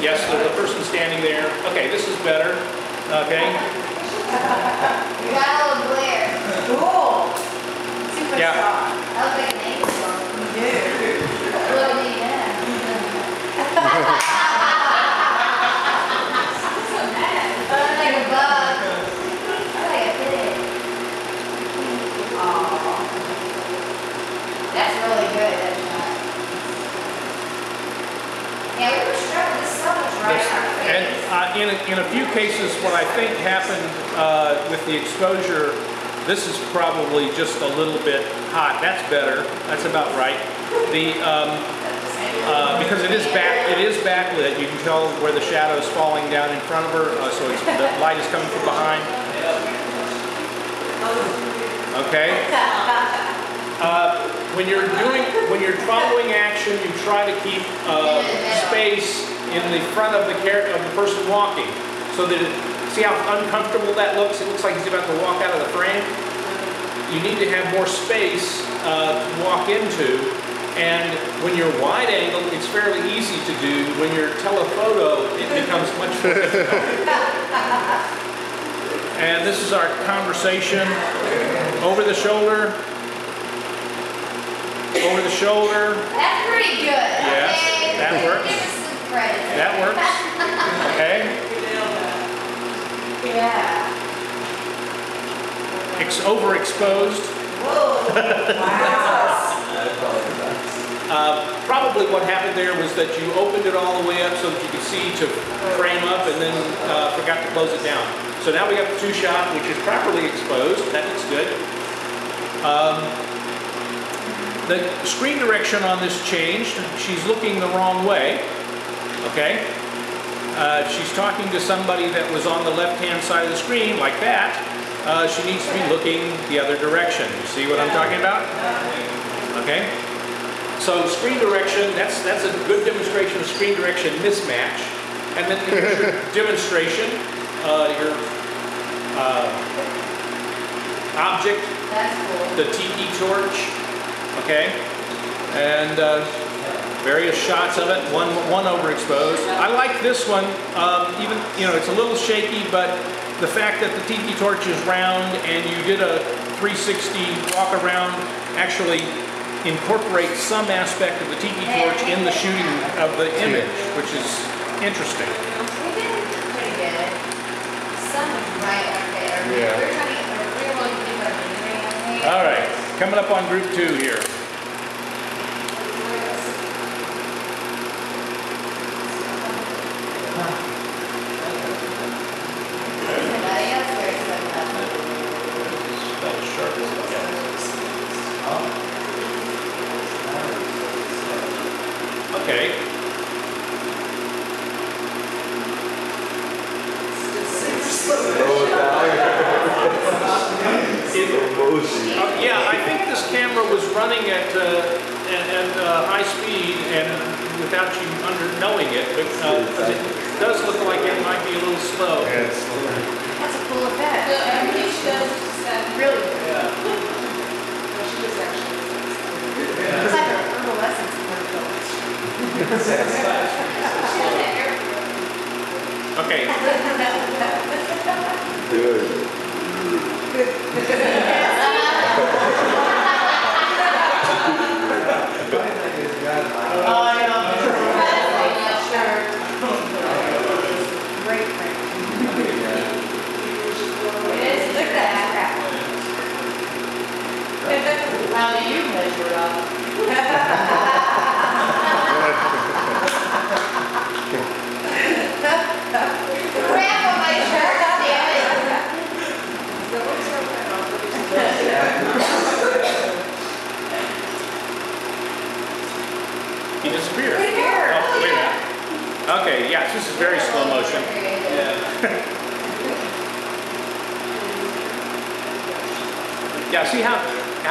Yes, there's a person standing there. Okay, this is better. Okay. You got a little glare. Cool. Super Yeah. strong. That was like an angel. You do. Look at me now. I'm like a bug. I'm like a pig. Aww. That's really good, that shot. Yeah, we were struggling. This is so much right in our face. And in a few cases, what I think happened with the exposure, this is probably just a little bit hot. That's better. That's about right. Because it is backlit, you can tell where the shadow is falling down in front of her, so the light is coming from behind. Okay. When you're following action, you try to keep space in the front of the person walking, so that see how uncomfortable that looks? It looks like he's about to walk out of the frame. You need to have more space to walk into, and when you're wide angle, it's fairly easy to do. When you're telephoto, it becomes much more difficult. And this is our conversation over the shoulder. Over the shoulder. That's pretty good. Yes, okay. that works. Give us some credit. That works. Okay. Yeah. Overexposed. Whoa. Wow. Probably what happened there was that you opened it all the way up so that you could see to frame up, and then forgot to close it down. So now we got the two shot, which is properly exposed. That looks good. The screen direction on this changed. She's looking the wrong way. Okay. She's talking to somebody that was on the left-hand side of the screen, like that. She needs to be looking the other direction. You see what I'm talking about? Okay. So screen direction, that's a good demonstration of screen direction mismatch. And then here's your demonstration, your object, That's cool. the tiki torch. Okay, and various shots of it. One overexposed. I like this one. Even it's a little shaky, but the fact that the tiki torch is round and you did a 360 walk around actually incorporates some aspect of the tiki torch in the shooting of the image, which is interesting. We did pretty good. Sun was right up there. Yeah. We were trying to get All right, coming up on group 2 here. Okay. Yeah, I think this camera was running at high speed and without you knowing it, but it does look like it might be a little slow. That's a cool effect. Everything she does is really good. Yeah. She does actually. It's like an herbal essence in her films. Okay. Good. Great friend. It is. Look at that crap. How do you measure up? Crap on my shirt, damn it. He disappeared. Oh, wait a minute. Okay, yes, this is very slow motion. Yeah, see how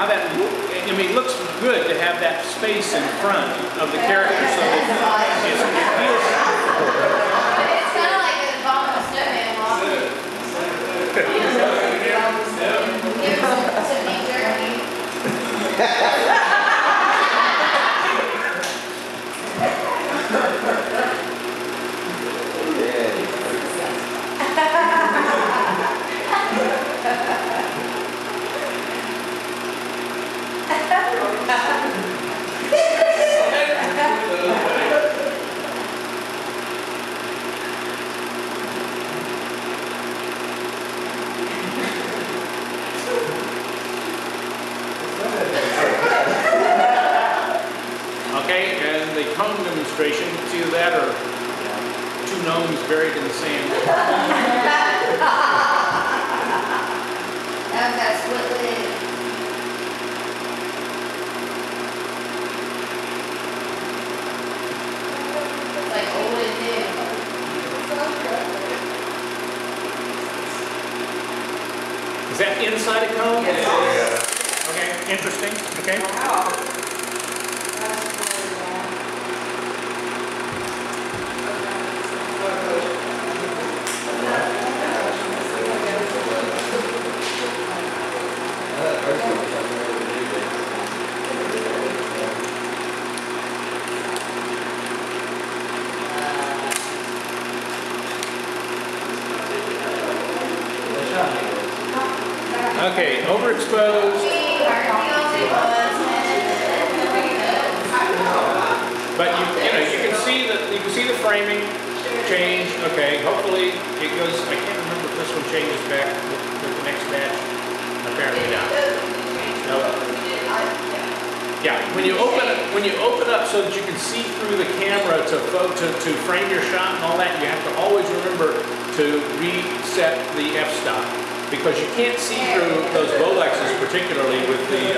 that, I mean, it looks good to have that space in front of the character so that it feels... It's kind of like a bomb of snowman walking. Okay, and the cone demonstration, it's either that or two gnomes buried in the sand. That's what it is. It's like old and new. Is that inside a cone? Yes. Okay, interesting. Okay. Wow. Okay, overexposed. But you can see the framing change. Okay, hopefully it goes. I can't remember if this one changes back with the next batch. Apparently not. No. Yeah, when you open up so that you can see through the camera to frame your shot and all that, you have to always remember to reset the f-stop, because you can't see through those Bolexes, particularly with the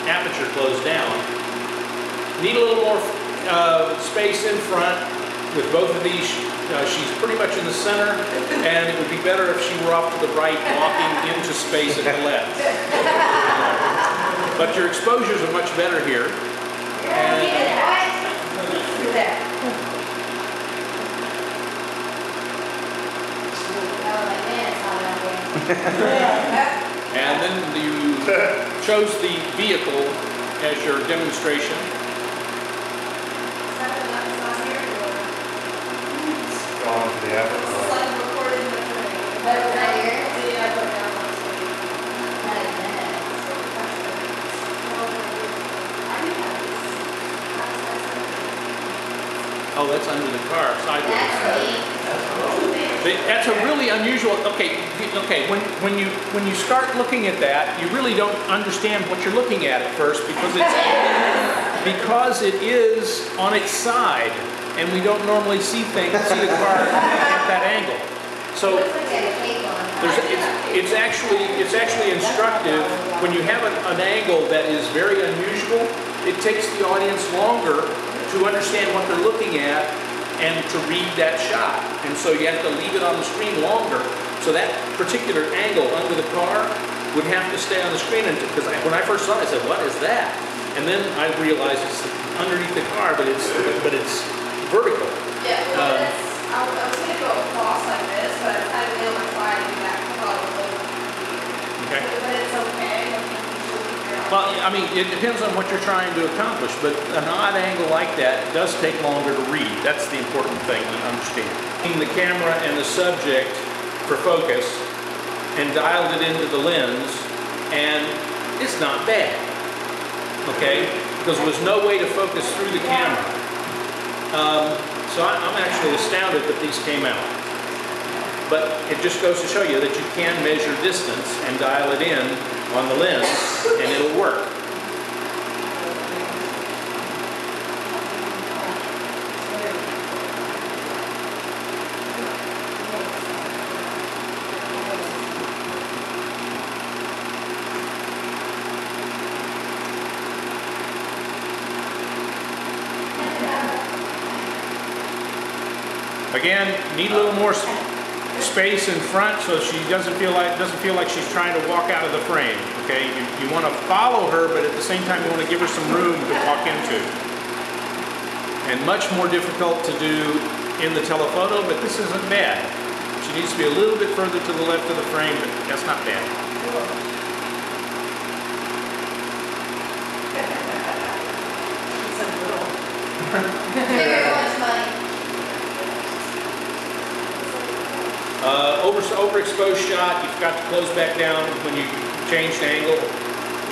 aperture closed down. Need a little more space in front with both of these. She's pretty much in the center, and it would be better if she were off to the right, walking into space at the left. But your exposures are much better here. And then you chose the vehicle as your demonstration. Going to the aperture. Oh, that's under the car, sideways. That's a really unusual. Okay. When you start looking at that, you really don't understand what you're looking at first, because it is on its side, and we don't normally see the car at that angle. So it's actually instructive when you have an angle that is very unusual. It takes the audience longer to understand what they're looking at and to read that shot. And so you have to leave it on the screen longer. So that particular angle under the car would have to stay on the screen. Because when I first saw it, I said, "What is that?" And then I realized it's underneath the car, but it's vertical. Yeah, well, I was going to go across like this, but I kind of feel my fly to do that probably. Okay. But it's okay. Well, I mean, it depends on what you're trying to accomplish, but an odd angle like that does take longer to read. That's the important thing to understand. Taking the camera and the subject for focus and dialed it into the lens, and it's not bad, okay? Because there was no way to focus through the camera. So I'm actually astounded that these came out. But it just goes to show you that you can measure distance and dial it in on the lens, and it'll work. Again, need a little more space in front so she doesn't feel like she's trying to walk out of the frame. Okay, you want to follow her, but at the same time you want to give her some room to walk into. And much more difficult to do in the telephoto, but this isn't bad. She needs to be a little bit further to the left of the frame, but that's not bad. Overexposed shot, you've got to close back down when you changed angle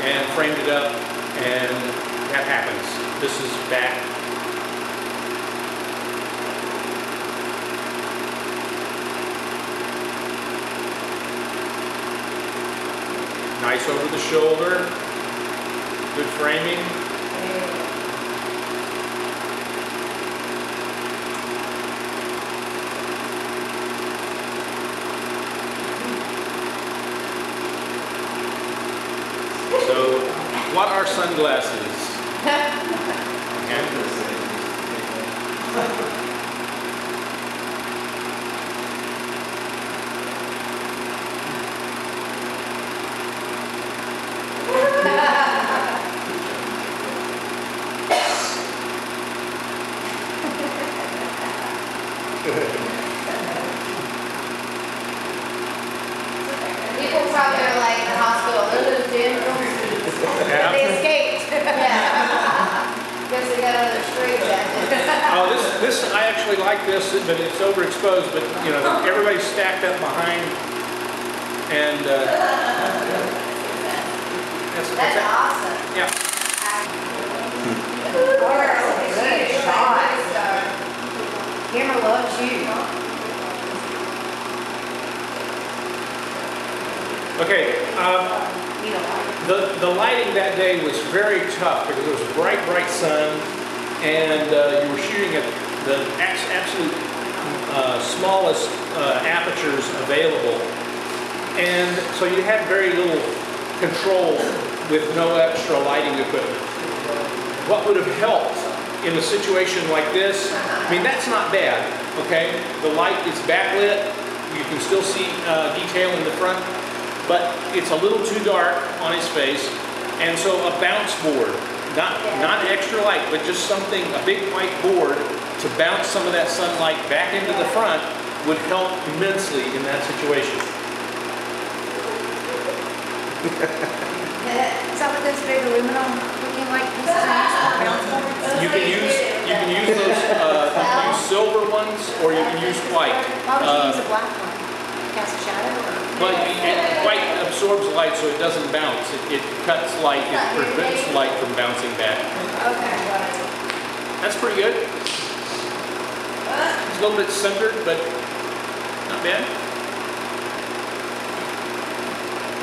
and framed it up, and that happens. This is back. Nice over the shoulder, good framing. our sunglasses. People probably are like in the hospital, those Yeah. they escaped. Yeah. Guess they got other straight jacket. Oh, this I actually like this, but it's overexposed. But you know, everybody's stacked up behind, and That's awesome. Yeah. Good shot. Camera loves you. Okay. You don't like it. The lighting that day was very tough because there was a bright sun, and you were shooting at the absolute smallest apertures available, and so you had very little control with no extra lighting equipment. What would have helped in a situation like this? I mean, that's not bad. Okay, the light is backlit. You can still see detail in the front, but it's a little too dark on his face, and so a bounce board, not extra light, but just something, a big white board to bounce some of that sunlight back into the front would help immensely in that situation. Is that what those big aluminum looking like pieces are? Bounce boards? You can use those use silver ones, or you can use white. Why would you use a black one? Cast a shadow? But white absorbs light, so it doesn't bounce. It cuts light. It prevents light from bouncing back. Okay. That's pretty good. It's a little bit centered, but not bad.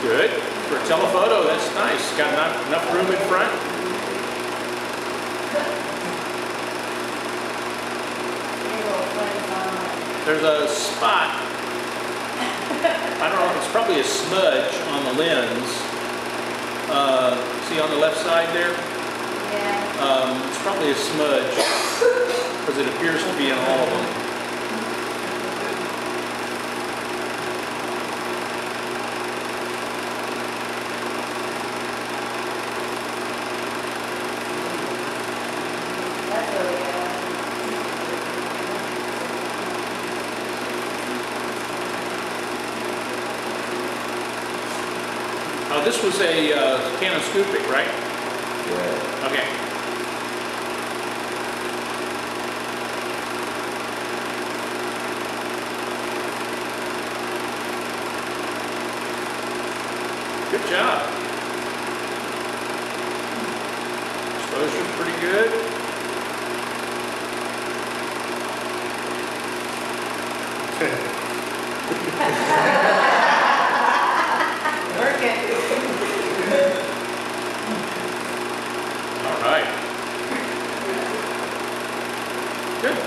Good. For a telephoto, that's nice. Got enough room in front. There's a spot, I don't know, it's probably a smudge on the lens. See on the left side there? Yeah. It's probably a smudge, because it appears to be in all of them. That's really good. Oh, this was a canoscopic, right? Yeah. Okay. Good job. Exposure's pretty good. Working. All right. Good.